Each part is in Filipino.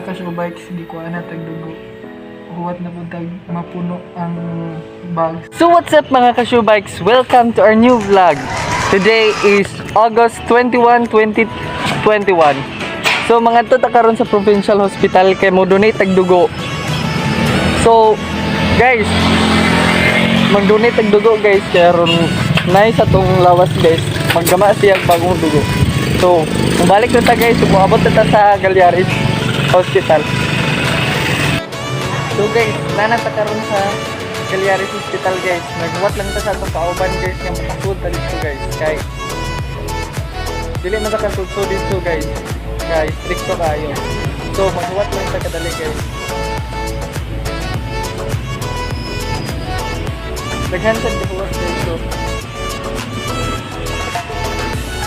mga ka-showbikes, di ko na tagdugo. Huwat na po mapuno ang bag. So what's up mga ka-showbikes? Welcome to our new vlog. Today is August 21, 2021. So mga tuta karon sa Provincial Hospital kay mo donate tagdugo. So guys, mag-donate tagdugo guys karon nice sa tong lawas guys. Maggama siya bagong dugo. So balik na ta guys, umabot na ta sa Galyaris Hospital. So guys, nanata karon sa Galyaris Hospital guys. Nagbuhat lang ta sa atong kauban guys nga makasud ta dito guys. Kay dili man ta kasud dito guys. Kay stricto kayo. So magbuhat lang ta kadali guys. Daghan sa dibuhat dito.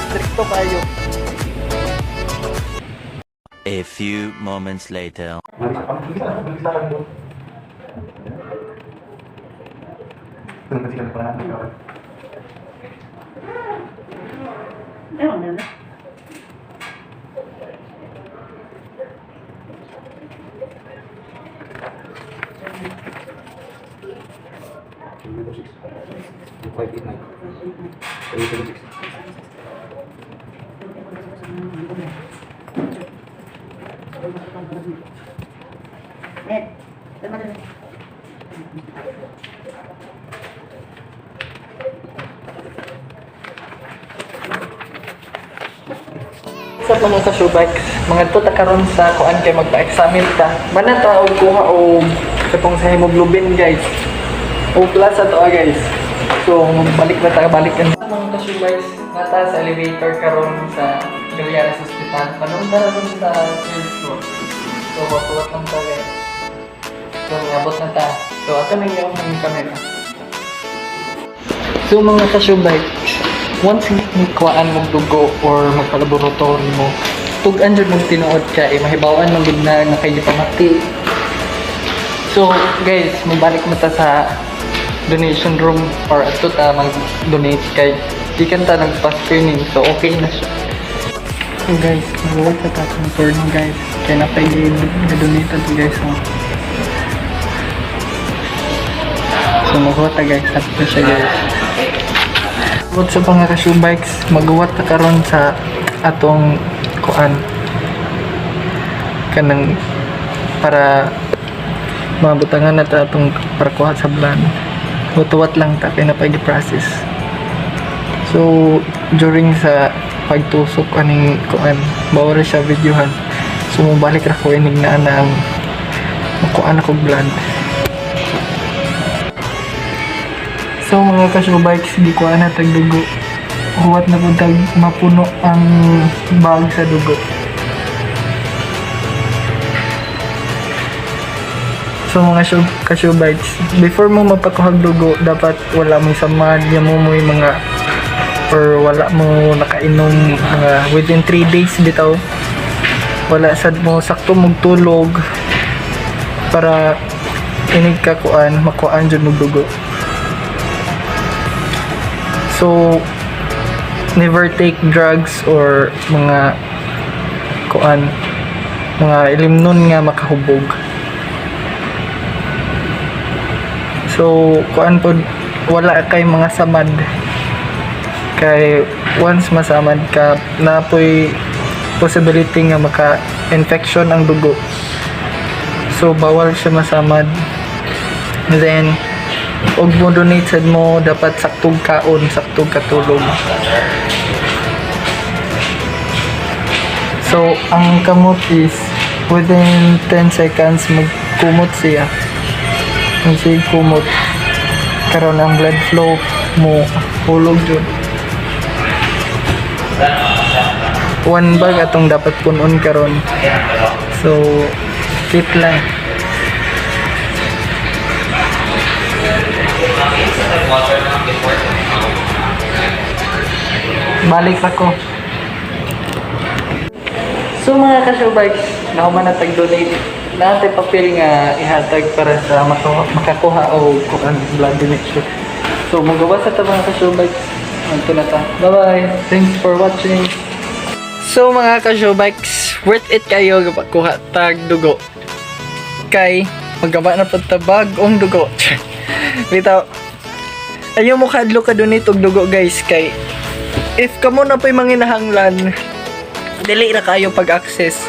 Stricto kayo. A few moments later. Sa mga ka-showbikes, mga tuta karon sa kuan kay magpa-examine ta. Manata og kuha og katong sa hemoglobin guys. O plus ato guys. So balik na ta balikan sa mga ka-showbikes nata sa elevator karon sa Galyaris Hospital. Panunta ra dun sa third floor. So watuwat lang ta guys. So abot na ta. So ato na yung camera. So mga ka-showbikes, once kuhaan mong dugo or magpa-laboratory mo, tugan dyan mong tinuod ka, mahibawan mong gid na kayo pamati. So guys, mabalik mo ta sa donation room or ato ta mag-donate kay di kan ta nagpa-screening, so okay na siya. So guys, mag-work na ta ng turn guys, kaya na tayo na-donate ito guys. So mag-work ta guys, at na siya guys. What sa mga ka-showbikes, magawa ta karon sa atong kuan kanang para mabutangan na ta atong para kuha sa blood. Butuwat lang ta kay na pwede process. So during sa pagtusok aning kuan, bawal siya videohan. So mobalik ra ko inig na ang kuan ako blood. So mga ka-showbikes, di ko na tagdugo. Huwat na po mapuno ang bag sa dugo. So mga ka-showbikes, before mo mapakuhag dugo, dapat wala mo samad, mo mga or wala mo nakainom within 3 days bitaw. Wala sad mo sakto magtulog para inig ka kuan, makuan dyan mo dugo. So, never take drugs or mga kuan, mga ilimnon nga makahubog. So, kuan po, wala kay mga samad. Kay once masamad ka, na po'y possibility nga maka-infection ang dugo. So, bawal siya masamad. And then, og mo donate sad mo, dapat saktog kaon, saktog katulog. So ang kamot is within 10 seconds magkumot siya. Ang siya kumot karon ang blood flow mo hulog jud. One bag atong dapat punon karon. So keep lang. Balik ako. So mga ka-showbikes, nakuman na tag-donate natin papel nga ihatag para sa makakuha o kuan blood donation. So magawa sa ta mga ka-showbikes. Ito na ta. Bye bye. Thanks for watching. So mga ka-showbikes, worth it kayo kuha tag dugo. Kay magkaba na pagtabag ang dugo. Bitaw, ayaw mo kadlo ka donate og dugo guys, kay if kamo na pa'y manginahanglan, dili na kayo pag-access.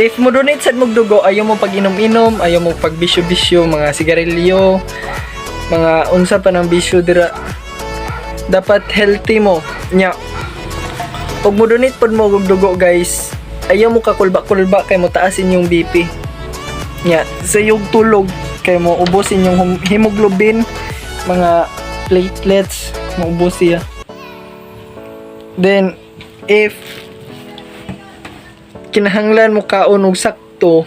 If mo donate sad mog dugo, ayaw mo pag-inom-inom, ayaw mo pag-bisyo-bisyo, mga sigarilyo, mga unsa pa ng bisyo dira. Dapat healthy mo. Nya, pag mo donate pod mo og dugo guys, ayaw mo kakulba-kulba kay mo taasin yung BP. Nya, sa yung tulog kay mo ubusin yung hemoglobin, mga platelets, maubos siya. Then, if kinahanglan mo kaon og sakto,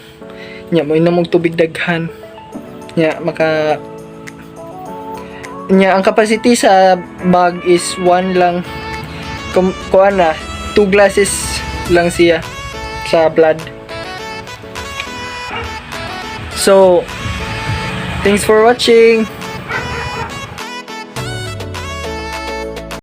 nya mo inom og tubig daghan. Nya ang capacity sa bag is 1 lang. Kuan na 2 glasses lang siya sa blood. So, thanks for watching.